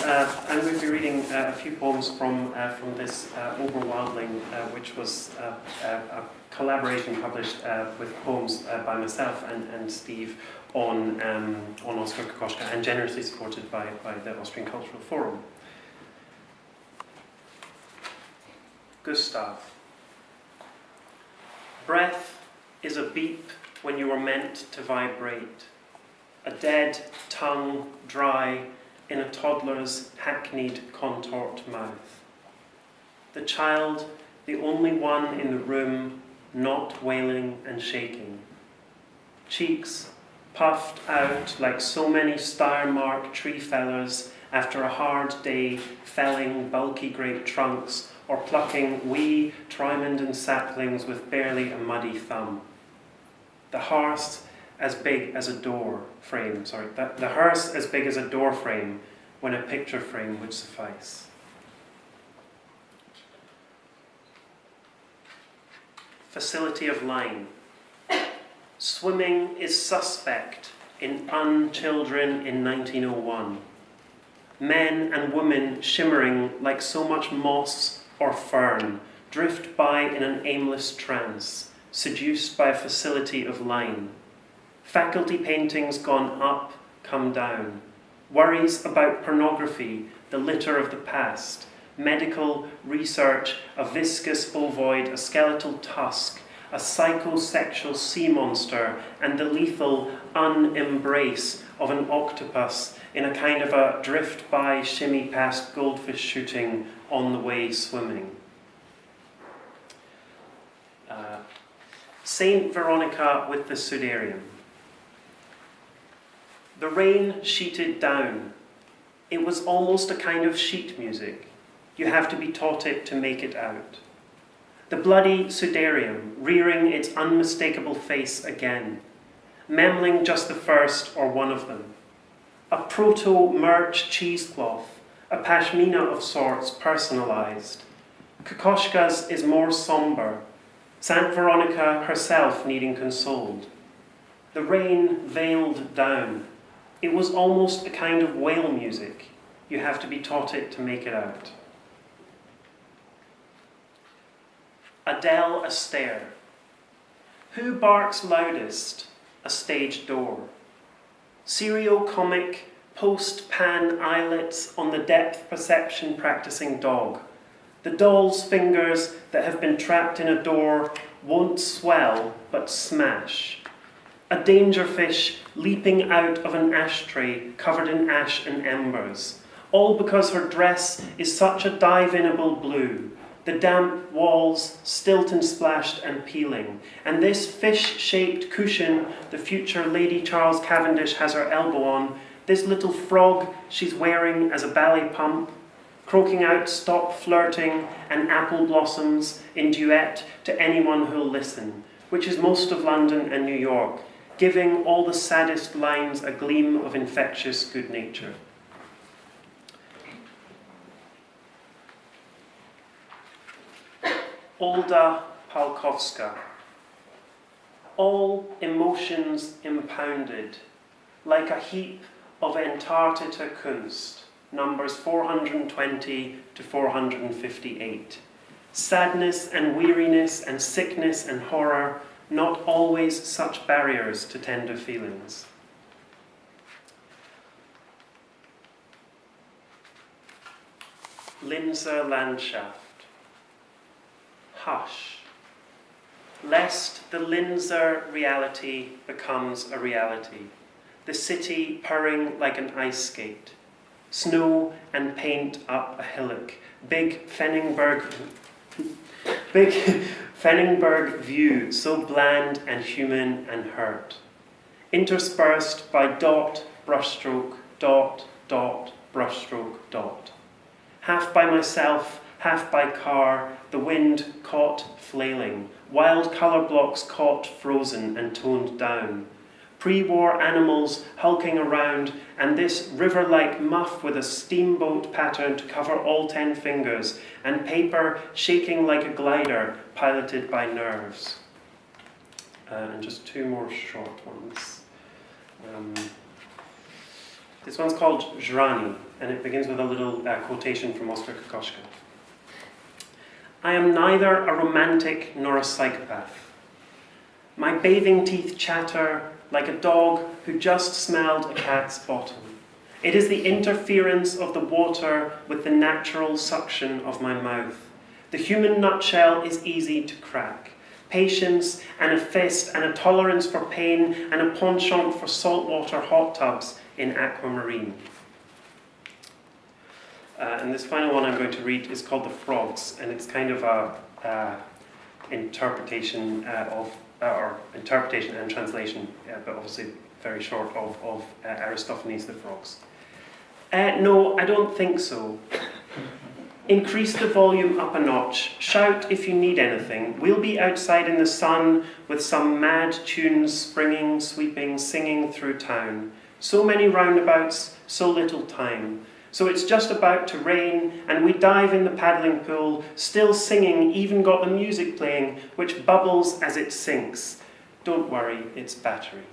I'm going to be reading a few poems from this Oberwaldling, which was a collaboration published with poems by myself and Steve on Oskar Kokoschka, and generously supported by the Austrian Cultural Forum. Gustav. Breath is a beep when you were meant to vibrate. A dead tongue dry in a toddler's hackneyed contort mouth. The child, the only one in the room, not wailing and shaking. Cheeks puffed out like so many Steiermark tree fellers after a hard day felling bulky great trunks or plucking wee Trimondon saplings with barely a muddy thumb. The hearse as big as a door frame, the hearse as big as a door frame when a picture frame would suffice. Facility of line. Swimming is suspect in Unchildren in 1901. Men and women shimmering like so much moss or fern drift by in an aimless trance, seduced by a facility of line. Faculty paintings gone up, come down. Worries about pornography, the litter of the past. Medical research, a viscous ovoid, a skeletal tusk, a psychosexual sea monster, and the lethal unembrace of an octopus in a kind of a drift-by shimmy past goldfish shooting on the way swimming. Saint Veronica with the Sudarium. The rain sheeted down. It was almost a kind of sheet music. You have to be taught it to make it out. The bloody Sudarium, rearing its unmistakable face again. Memling just the first or one of them. A proto-merch cheesecloth, a pashmina of sorts, personalized. Kokoschka's is more somber. Saint Veronica herself needing consoled. The rain veiled down. It was almost a kind of whale music. You have to be taught it to make it out. Adele Astaire. Who barks loudest? A stage door. Serio-comic, post-pan eyelets on the depth perception practicing dog. The doll's fingers that have been trapped in a door won't swell but smash. A dangerfish leaping out of an ashtray covered in ash and embers, all because her dress is such a divinable blue, the damp walls Stilton splashed and peeling, and this fish-shaped cushion the future Lady Charles Cavendish has her elbow on, this little frog she's wearing as a ballet pump, croaking out stop flirting and apple blossoms in duet to anyone who'll listen, which is most of London and New York, giving all the saddest lines a gleam of infectious good nature. Olda Palkowska. All emotions impounded, like a heap of Entartete Kunst, numbers 420 to 458. Sadness and weariness and sickness and horror, not always such barriers to tender feelings. Linzer Landschaft. Hush, lest the Linzer reality becomes a reality. The city purring like an ice skate. Snow and paint up a hillock. Big Fenningberg view, so bland and human and hurt. Interspersed by dot, brushstroke, dot, dot, brushstroke, dot. Half by myself, half by car, the wind caught flailing, wild colour blocks caught frozen and toned down. Pre-war animals hulking around, and this river-like muff with a steamboat pattern to cover all 10 fingers, and paper shaking like a glider piloted by nerves. And just two more short ones. This one's called Jrani. and it begins with a little quotation from Oskar Kokoschka. I am neither a romantic nor a psychopath. My bathing teeth chatter like a dog who just smelled a cat's bottom. It is the interference of the water with the natural suction of my mouth. The human nutshell is easy to crack. Patience and a fist and a tolerance for pain and a penchant for saltwater hot tubs in aquamarine. And this final one I'm going to read is called The Frogs, and it's kind of a interpretation interpretation and translation, but obviously very short, of Aristophanes' The Frogs. No, I don't think so. Increase the volume up a notch. Shout if you need anything. We'll be outside in the sun with some mad tunes springing, sweeping, singing through town. So many roundabouts, so little time. So it's just about to rain, and we dive in the paddling pool, still singing, even got the music playing, which bubbles as it sinks. Don't worry, it's battery.